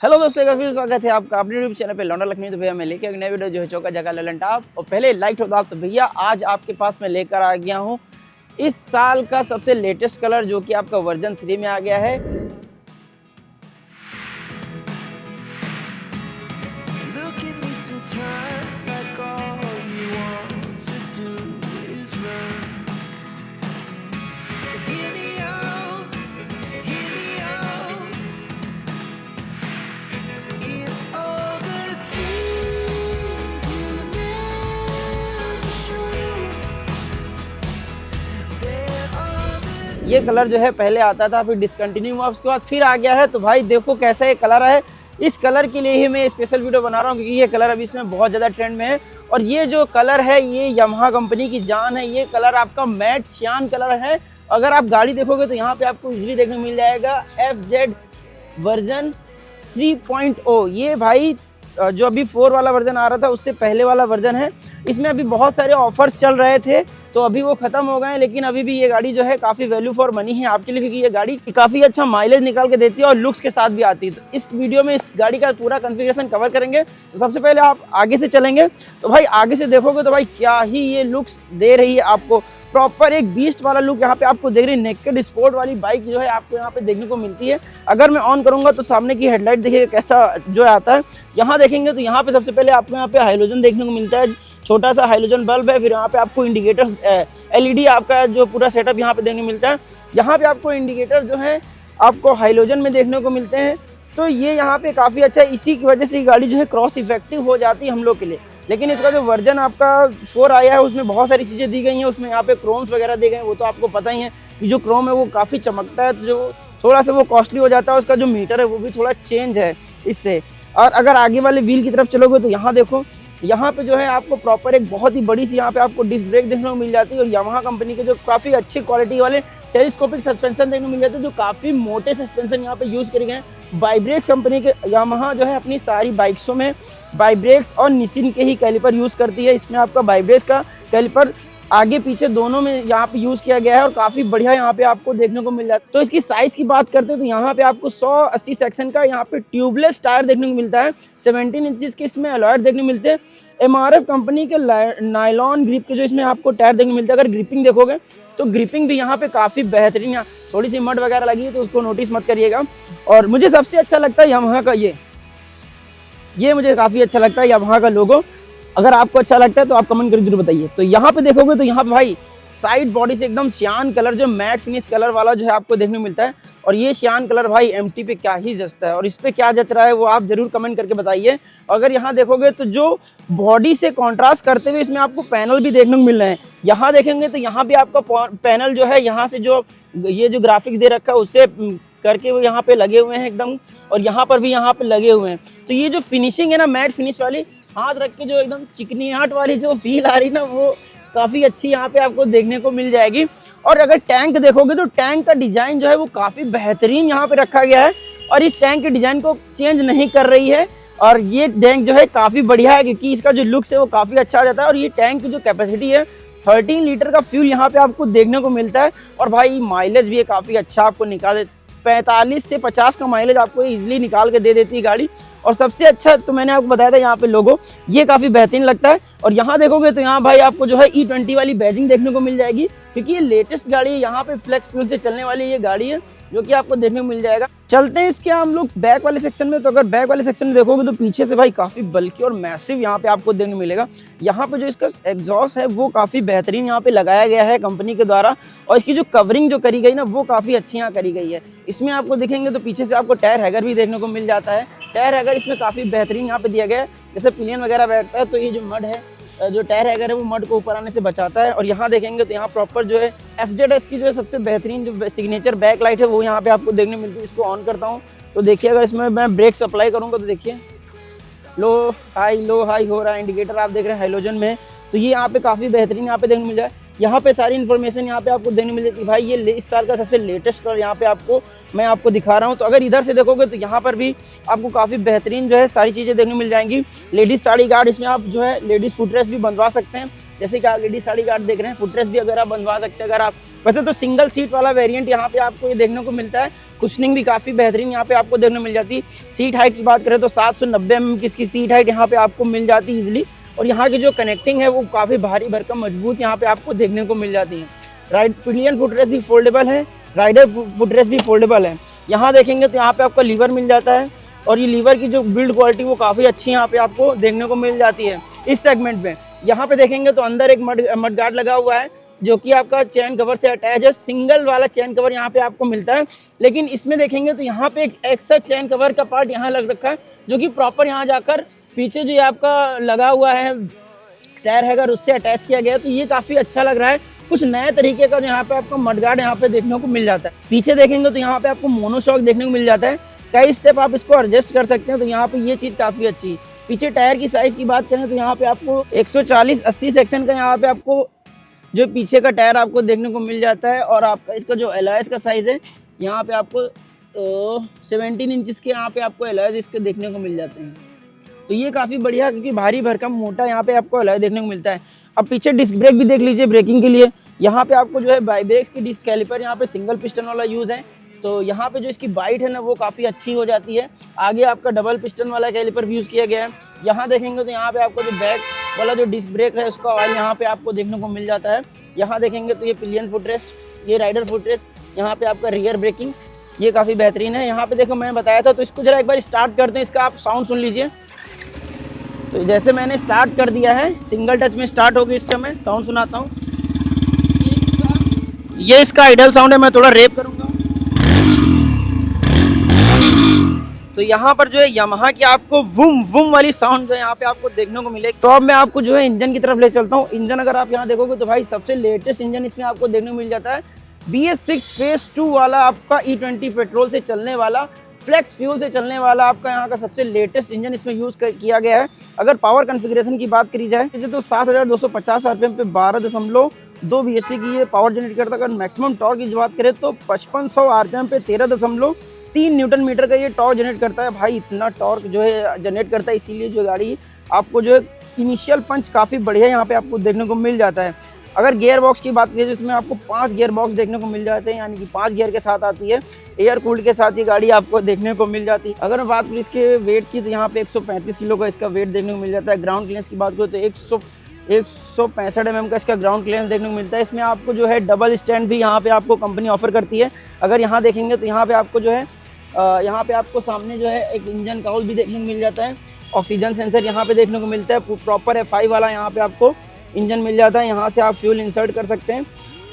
Hello दोस्तों का फिर स्वागत है आपका अपने यूट्यूब चैनल पे लौंडा लखनऊ। तो भैया मैं लेके एक नया वीडियो जो है चौका जगह ललन टॉप और पहले लाइक ठोक दो। तो भैया आज आपके पास मैं लेकर आ गया हूँ इस साल का सबसे लेटेस्ट कलर जो कि आपका वर्जन 3 में आ गया है। ये कलर जो है पहले आता था, फिर डिसकंटिन्यू हुआ, उसके बाद फिर आ गया है। तो भाई देखो कैसा ये कलर है। इस कलर के लिए ही मैं स्पेशल वीडियो बना रहा हूँ क्योंकि ये कलर अभी इसमें बहुत ज़्यादा ट्रेंड में है। और ये जो कलर है ये यामाहा कंपनी की जान है। ये कलर आपका मैट सियान कलर है। अगर आप गाड़ी देखोगे तो यहाँ पे आपको इजीली देखने को मिल जाएगा FZ वर्जन 3.0। ये भाई जो अभी 4 वाला वर्जन आ रहा था उससे पहले वाला वर्जन है। इसमें अभी बहुत सारे ऑफर्स चल रहे थे तो अभी वो खत्म हो गए हैं, लेकिन अभी भी ये गाड़ी जो है काफ़ी वैल्यू फॉर मनी है आपके लिए क्योंकि ये गाड़ी काफ़ी अच्छा माइलेज निकाल के देती है और लुक्स के साथ भी आती है। तो इस वीडियो में इस गाड़ी का पूरा कॉन्फ़िगरेशन कवर करेंगे। तो सबसे पहले आप आगे से चलेंगे तो भाई आगे से देखोगे तो भाई क्या ही ये लुक्स दे रही है आपको। प्रॉपर एक बीस्ट वाला लुक यहाँ पे आपको देख रही है। नेकेड स्पोर्ट वाली बाइक जो है आपको यहाँ पे देखने को मिलती है। अगर मैं ऑन करूंगा तो सामने की हेडलाइट देखिए कैसा जो आता है। यहाँ देखेंगे तो यहाँ पे सबसे पहले आपको यहाँ पे हाइलोजन देखने को मिलता है, छोटा सा हाइलोजन बल्ब है। फिर यहाँ पे आपको इंडिकेटर्स LED आपका जो पूरा सेटअप यहाँ पे देखने को मिलता है। यहाँ पे आपको इंडिकेटर जो है आपको हाइलोजन में देखने को मिलते हैं। तो ये यहाँ पे काफ़ी अच्छा है। इसी की वजह से ये गाड़ी जो है क्रॉस इफेक्टिव हो जाती है हम लोग के लिए। लेकिन इसका जो वर्जन आपका 4 आया है उसमें बहुत सारी चीज़ें दी गई हैं। उसमें यहाँ पे क्रोम्स वगैरह दिए गए हैं, वो तो आपको पता ही है कि जो क्रोम है वो काफ़ी चमकता है, तो जो थोड़ा सा वो कॉस्टली हो जाता है। उसका जो मीटर है वो भी थोड़ा चेंज है इससे। और अगर आगे वाले व्हील की तरफ चलोगे तो यहाँ देखो, यहाँ पे जो है आपको प्रॉपर एक बहुत ही बड़ी सी यहाँ पे आपको डिस्क ब्रेक देखने को मिल जाती है। और यामाहा कंपनी के जो काफ़ी अच्छी क्वालिटी वाले टेलीस्कोपिक सस्पेंशन देखने को मिल जाते हैं, जो काफ़ी मोटे सस्पेंशन यहाँ पे यूज़ करे गए हैं। वाइब्रेक्स कंपनी के यामाहा जो है अपनी सारी बाइक्सों में वाइब्रेक्स और निसिन के ही कैलिपर यूज़ करती है। इसमें आपका वाइब्रेक्स का कैलिपर आगे पीछे दोनों में यहाँ पे यूज़ किया गया है और काफ़ी बढ़िया यहाँ पे आपको देखने को मिल जाता है। तो इसकी साइज़ की बात करते हैं तो यहाँ पे आपको 180 सेक्शन का यहाँ पे ट्यूबलेस टायर देखने को मिलता है। 17 इंचज़ के इसमें अलॉयड देखने को मिलते हैं। MRF कंपनी के नायलॉन ग्रिप के जो इसमें आपको टायर देखने को मिलता है। अगर ग्रिपिंग देखोगे तो ग्रिपिंग भी यहाँ पे काफ़ी बेहतरीन है। थोड़ी सी मड वगैरह लगी है तो उसको नोटिस मत करिएगा। और मुझे सबसे अच्छा लगता है यामाहा का ये मुझे काफ़ी अच्छा लगता है यामाहा का लोगो। अगर आपको अच्छा लगता है तो आप कमेंट करके जरूर बताइए। तो यहाँ पे देखोगे तो यहाँ पे भाई साइड बॉडी से एकदम सियान कलर जो मैट फिनिश कलर वाला जो है आपको देखने को मिलता है। और ये सियान कलर भाई MT पे क्या ही जचता है और इस पे क्या जच रहा है वो आप जरूर कमेंट करके बताइए। अगर यहाँ देखोगे तो जो बॉडी से कॉन्ट्रास्ट करते हुए इसमें आपको पैनल भी देखने को मिल रहे हैं। यहाँ देखेंगे तो यहाँ भी आपका पैनल जो है यहाँ से जो ये जो ग्राफिक्स दे रखा है उससे करके वो यहाँ पे लगे हुए हैं एकदम। और यहाँ पर भी यहाँ पे लगे हुए हैं। तो ये जो फिनिशिंग है ना मैट फिनिश वाली, हाथ रख के जो एकदम चिकनियाट वाली जो फील आ रही ना वो काफ़ी अच्छी यहाँ पे आपको देखने को मिल जाएगी। और अगर टैंक देखोगे तो टैंक का डिज़ाइन जो है वो काफ़ी बेहतरीन यहाँ पे रखा गया है और इस टैंक के डिज़ाइन को चेंज नहीं कर रही है। और ये टैंक जो है काफ़ी बढ़िया है क्योंकि इसका जो लुक्स है वो काफ़ी अच्छा आ जाता है। और ये टैंक की जो कैपेसिटी है 13 लीटर का फ्यूल यहाँ पे आपको देखने को मिलता है। और भाई माइलेज भी काफ़ी अच्छा आपको निकाल 45 से 50 का माइलेज आपको इजीली निकाल के दे देती है गाड़ी। और सबसे अच्छा तो मैंने आपको बताया था यहाँ पे लोगो ये काफ़ी बेहतरीन लगता है। और यहाँ देखोगे तो यहाँ भाई आपको जो है E20 वाली बैजिंग देखने को मिल जाएगी क्योंकि ये लेटेस्ट गाड़ी है। यहाँ पे फ्लेक्स फ्यूल से चलने वाली ये गाड़ी है जो कि आपको देखने को मिल जाएगा। चलते हैं इसके हम लोग बैक वाले सेक्शन में। तो अगर बैक वाले सेक्शन में देखोगे तो पीछे से भाई काफ़ी बल्कि और मैसिव यहाँ पे आपको देखने को मिलेगा। यहाँ पे जो इसका एग्जॉस्ट है वो काफ़ी बेहतरीन यहाँ पे लगाया गया है कंपनी के द्वारा। और इसकी जो कवरिंग जो करी गई ना वो काफ़ी अच्छी यहाँ करी गई है। इसमें आपको देखेंगे तो पीछे से आपको टायर हैगर भी देखने को मिल जाता है। टायर हैगर इसमें काफ़ी बेहतरीन यहाँ पे दिया गया है। जैसे पिलियन वगैरह बैठता है तो ये जो मड है जो टायर हैगर है वो मड को ऊपर आने से बचाता है। और यहाँ देखेंगे तो यहाँ प्रॉपर जो है FZS की जो है सबसे बेहतरीन जो सिग्नेचर बैक लाइट है वो यहाँ पे आपको देखने मिलती है। इसको ऑन करता हूँ तो देखिए अगर इसमें मैं ब्रेक अप्लाई करूँगा तो देखिए लो हाई हो रहा है। इंडिकेटर आप देख रहे हैं हाइलोजन में। तो ये यहाँ पे काफ़ी बेहतरीन यहाँ पे देखने मिल जाए। यहाँ पे सारी इन्फॉर्मेशन यहाँ पे आपको देखने मिल जाती है। भाई ये इस साल का सबसे लेटेस्ट कलर यहाँ पे मैं आपको दिखा रहा हूँ। तो अगर इधर से देखोगे तो यहाँ पर भी आपको काफ़ी बेहतरीन जो है सारी चीज़ें देखने मिल जाएंगी। लेडीज़ साड़ी गार्ड इसमें आप जो है लेडीज़ फुटरेस्ट भी बनवा सकते हैं। जैसे कि आप लेडीज साड़ी गार्ड देख रहे हैं, फुटरेस्ट भी अगर आप बनवा सकते हैं। अगर आप वैसे तो सिंगल सीट वाला वेरिएंट यहाँ पे आपको ये देखने को मिलता है। कुशनिंग भी काफ़ी बेहतरीन यहाँ पे आपको देखने को मिल जाती है। सीट हाइट की बात करें तो 790 mm की इसकी सीट हाइट यहाँ पे आपको मिल जाती है ईजिली। और यहाँ की जो कनेक्टिंग है वो काफ़ी भारी भरकम मजबूत यहाँ पे आपको देखने को मिल जाती है। राइड पिलियन फुटरेस्ट भी फोल्डेबल है, राइडर फुटरेस्ट भी फोल्डेबल है। यहाँ देखेंगे तो यहाँ पे आपका लीवर मिल जाता है और ये लीवर की जो बिल्ड क्वालिटी वो काफ़ी अच्छी यहाँ पे आपको देखने को मिल जाती है इस सेगमेंट में। यहाँ पे देखेंगे तो अंदर एक मड गार्ड लगा हुआ है जो कि आपका चैन कवर से अटैच है। सिंगल वाला चैन कवर यहाँ पे आपको मिलता है, लेकिन इसमें देखेंगे तो यहाँ पे एक एक्स्ट्रा चैन कवर का पार्ट यहाँ लग रखा है जो कि प्रॉपर यहाँ जाकर पीछे जो आपका लगा हुआ है टायर हैगर उससे अटैच किया गया है। तो ये काफ़ी अच्छा लग रहा है, कुछ नए तरीके का यहाँ पे आपको मडगार्ड यहाँ पे देखने को मिल जाता है। पीछे देखेंगे तो यहाँ पे आपको मोनोशॉक देखने को मिल जाता है, कई स्टेप आप इसको एडजस्ट कर सकते हैं। तो यहाँ पे ये चीज़ काफ़ी अच्छी है। पीछे टायर की साइज़ की बात करें तो यहाँ पे आपको 140-80 सेक्शन का यहाँ पे आपको जो पीछे का टायर आपको देखने को मिल जाता है। और आपका इसका जो एलॉयज़ का साइज़ है यहाँ पे आपको 17 इंचज़ के यहाँ पे आपको एलॉयज़ इसके देखने को मिल जाते हैं। तो ये काफ़ी बढ़िया, क्योंकि भारी भरकम मोटा यहाँ पे आपको एलॉय देखने को मिलता है। अब पीछे डिस्क ब्रेक भी देख लीजिए ब्रेकिंग के लिए। यहाँ पे आपको जो है बाई ब्रेक्स की डिस्क कैलिपर यहाँ पे सिंगल पिस्टन वाला यूज़ है, तो यहाँ पे जो इसकी बाइट है ना वो काफ़ी अच्छी हो जाती है। आगे आपका डबल पिस्टन वाला कैलिपर यूज़ किया गया है। यहाँ देखेंगे तो यहाँ पे आपको जो बैक वाला जो डिस्क ब्रेक है उसका ऑयल यहाँ पे आपको देखने को मिल जाता है। यहाँ देखेंगे तो ये पिलियन फुटरेस्ट, ये राइडर फुटरेस्ट, यहाँ पे आपका रियर ब्रेकिंग ये काफ़ी बेहतरीन है। यहाँ पे देखो मैंने बताया था, तो इसको जरा एक बार स्टार्ट करते हैं, इसका आप साउंड सुन लीजिए। तो जैसे मैंने स्टार्ट कर दिया है, सिंगल टच में स्टार्ट होगी, इसका मैं साउंड सुनाता हूँ। ये इसका आइडल साउंड है, मैं थोड़ा रेप करूँगा। तो यहाँ पर जो है यामाहा की आपको वूम वूम वाली साउंड जो है यहाँ पे आपको देखने को मिलेगी। तो अब मैं आपको जो है इंजन की तरफ ले चलता हूँ। इंजन अगर आप यहाँ देखोगे तो भाई सबसे लेटेस्ट इंजन इसमें आपको देखने को मिल जाता है। BS6 फेज 2 वाला आपका E20 पेट्रोल से चलने वाला, फ्लेक्स फ्यूल से चलने वाला आपका यहाँ का सबसे लेटेस्ट इंजन इसमें यूज़ किया गया है। अगर पावर कॉन्फ़िगरेशन की बात करी जाए तो 7250 RPM पे 12.2 bhp की ये पावर जनरेट करता है। अगर मैक्सिमम टॉर्क की बात करें तो 5500 RPM पे 13.3 न्यूटन मीटर का ये टॉर्क जनरेट करता है। भाई इतना टॉर्क जो है जनरेट करता है, इसीलिए जो गाड़ी आपको जो है इनिशियल पंच काफ़ी बढ़िया यहाँ पे आपको देखने को मिल जाता है। अगर गियर बॉक्स की बात करें तो इसमें आपको 5 गियर बॉक्स देखने को मिल जाते हैं, यानी कि 5 गियर के साथ आती है। एयर कूल्ड के साथ ये गाड़ी आपको देखने को मिल जाती है। अगर मैं बात करूँ इसके वेट की तो यहाँ पे 135 किलो का इसका वेट देखने को मिल जाता है। ग्राउंड क्लियरेंस की बात करूँ तो 165 mm का इसका ग्राउंड क्लियरेंस देखने को मिलता है। इसमें आपको जो है डबल स्टैंड भी यहाँ पे आपको कंपनी ऑफर करती है। अगर यहाँ देखेंगे तो यहाँ पे आपको जो है यहाँ पे आपको सामने जो है एक इंजन काउल भी देखने को मिल जाता है। ऑक्सीजन सेंसर यहाँ पे देखने को मिलता है, प्रॉपर FI वाला यहाँ पे आपको इंजन मिल जाता है। यहाँ से आप फ्यूल इंसर्ट कर सकते हैं।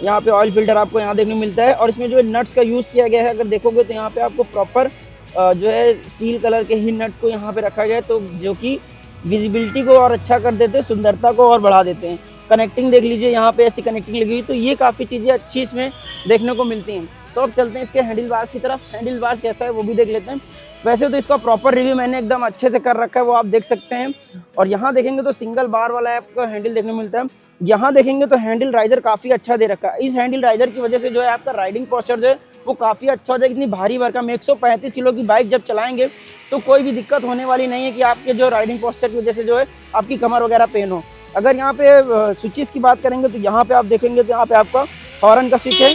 यहाँ पे ऑयल फिल्टर आपको यहाँ देखने को मिलता है। और इसमें जो नट्स का यूज़ किया गया है, अगर देखोगे तो यहाँ पे आपको प्रॉपर जो है स्टील कलर के ही नट को यहाँ पे रखा गया है, तो जो कि विजिबिलिटी को और अच्छा कर देते हैं, सुंदरता को और बढ़ा देते हैं। कनेक्टिंग देख लीजिए, यहाँ पे ऐसी कनेक्टिंग लगी हुई, तो ये काफ़ी चीज़ें अच्छी इसमें देखने को मिलती हैं। तो अब चलते हैं इसके हैंडल बार्स की तरफ। हैंडल बार्स कैसा है वो भी देख लेते हैं। वैसे तो इसका प्रॉपर रिव्यू मैंने एकदम अच्छे से कर रखा है, वो आप देख सकते हैं। और यहाँ देखेंगे तो सिंगल बार वाला आपका हैंडल देखने को मिलता है। यहाँ देखेंगे तो हैंडल राइजर काफ़ी अच्छा दे रखा है। इस हैंडल राइजर की वजह से जो है आपका राइडिंग पोस्चर जो है वो काफ़ी अच्छा हो जाएगा। इतनी भारी भरकम 135 किलो की बाइक जब चलाएंगे तो कोई भी दिक्कत होने वाली नहीं है कि आपके जो राइडिंग पोस्चर की वजह से जो है आपकी कमर वगैरह पेन हो। अगर यहाँ पे स्विचेस की बात करेंगे तो यहाँ पे आप देखेंगे तो यहाँ पे आपका हॉर्न का स्विच है,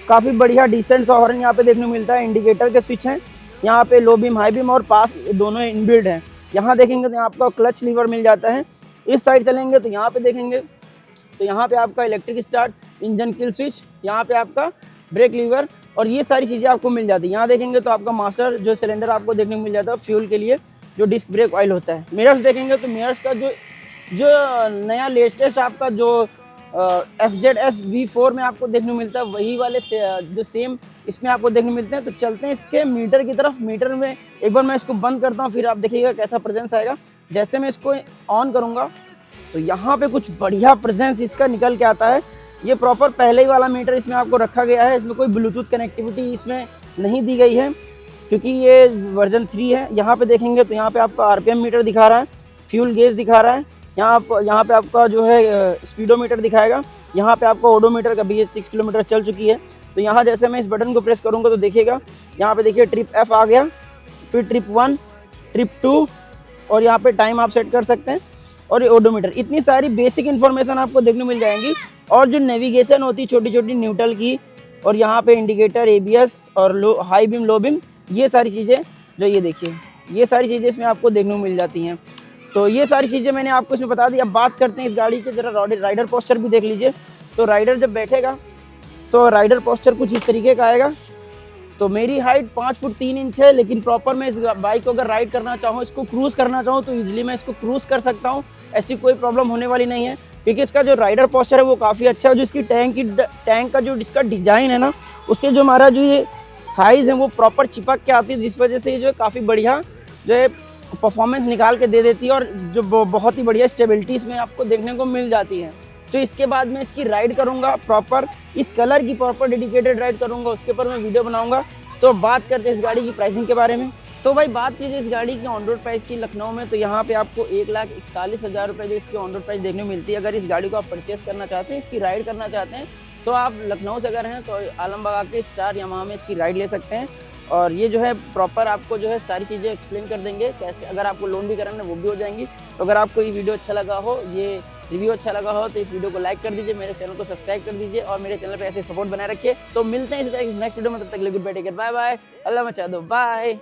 काफ़ी बढ़िया डिसेंट सा हॉर्न यहाँ पे देखने को मिलता है। इंडिकेटर के स्विच हैं, यहाँ पे लो बीम हाई बीम और पास दोनों इनबिल्ड हैं। यहाँ देखेंगे तो आपका क्लच लीवर मिल जाता है। इस साइड चलेंगे तो यहाँ पे देखेंगे तो यहाँ पे आपका electric start, engine kill switch, यहाँ पे आपका ब्रेक लीवर और ये सारी चीज़ें आपको मिल जाती है। यहाँ देखेंगे तो आपका मास्टर जो सिलेंडर आपको देखने को मिल जाता है फ्यूल के लिए, जो डिस्क ब्रेक ऑयल होता है। मिरर्स देखेंगे तो मिरर्स का जो नया लेटेस्ट आपका जो FZS V4 में आपको देखने को मिलता है, वही वाले जो सेम इसमें आपको देखने को मिलते हैं। तो चलते हैं इसके मीटर की तरफ। मीटर में एक बार मैं इसको बंद करता हूँ, फिर आप देखिएगा कैसा प्रेजेंस आएगा। जैसे मैं इसको ऑन करूँगा तो यहाँ पे कुछ बढ़िया प्रेजेंस इसका निकल के आता है। ये प्रॉपर पहले ही वाला मीटर इसमें आपको रखा गया है। इसमें कोई ब्लूटूथ कनेक्टिविटी इसमें नहीं दी गई है क्योंकि ये वर्जन 3 है। यहाँ पे देखेंगे तो यहाँ पे आपका RPM मीटर दिखा रहा है, फ्यूल गेज दिखा रहा है, यहाँ पे आपका जो है स्पीडोमीटर दिखाएगा, यहाँ पे आपका ओडोमीटर का भी 6 किलोमीटर चल चुकी है। तो यहाँ जैसे मैं इस बटन को प्रेस करूँगा तो देखिएगा यहाँ पे देखिए ट्रिप F आ गया, फिर ट्रिप 1, ट्रिप 2 और यहाँ पे टाइम आप सेट कर सकते हैं और ये ओडोमीटर। इतनी सारी बेसिक इन्फॉर्मेशन आपको देखने को मिल जाएंगी। और जो नेविगेशन होती है छोटी छोटी न्यूट्रल की, और यहाँ पे इंडिकेटर, ABS और लो हाई बीम, लो बीम, ये सारी चीज़ें जो ये देखिए, ये सारी चीज़ें इसमें आपको देखने को मिल जाती हैं। तो ये सारी चीज़ें मैंने आपको इसमें बता दी। अब बात करते हैं इस गाड़ी के, जरा राइडर पोस्चर भी देख लीजिए। तो राइडर जब बैठेगा तो राइडर पोस्चर कुछ इस तरीके का आएगा। तो मेरी हाइट 5 फुट 3 इंच है, लेकिन प्रॉपर मैं इस बाइक को अगर राइड करना चाहूँ, इसको क्रूज़ करना चाहूँ, तो ईजिली मैं इसको क्रूज़ कर सकता हूँ। ऐसी कोई प्रॉब्लम होने वाली नहीं है, क्योंकि इसका जो राइडर पोस्चर है वो काफ़ी अच्छा है। जो इसकी टैंक का जो इसका डिज़ाइन है ना, उससे जो हमारा जो ये थाइज़ है वो प्रॉपर चिपक के आती है, जिस वजह से ये जो है काफ़ी बढ़िया जो है परफॉर्मेंस निकाल के दे देती है, और जो बहुत ही बढ़िया स्टेबिलिटी इसमें आपको देखने को मिल जाती है। तो इसके बाद मैं इसकी राइड करूँगा प्रॉपर, इस कलर की प्रॉपर डेडिकेटेड राइड करूँगा, उसके ऊपर मैं वीडियो बनाऊँगा। तो बात करते हैं इस गाड़ी की प्राइसिंग के बारे में। तो भाई बात कीजिए इस गाड़ी की ऑन रोड प्राइस की लखनऊ में, तो यहाँ पे आपको 1,41,000 रुपये जो इसकी ऑन रोड प्राइस देखने को मिलती है। अगर इस गाड़ी को आप परचेस करना चाहते हैं, इसकी राइड करना चाहते हैं, तो आप लखनऊ से अगर हैं तो आलमबाग आके स्टार यामाहा में इसकी राइड ले सकते हैं। और ये जो है प्रॉपर आपको जो है सारी चीज़ें एक्सप्लेन कर देंगे कैसे, अगर आपको लोन भी कराना है वो भी हो जाएंगी। तो अगर आपको ये वीडियो अच्छा लगा हो, ये रिव्यू अच्छा लगा हो, तो इस वीडियो को लाइक कर दीजिए, मेरे चैनल को सब्सक्राइब कर दीजिए और मेरे चैनल पे ऐसे सपोर्ट बनाए रखिए। तो मिलते हैं इस नेक्स्ट वीडियो में, तब तक के लिए good bye, take care, bye bye, अल्लाह मचा दो, बाय।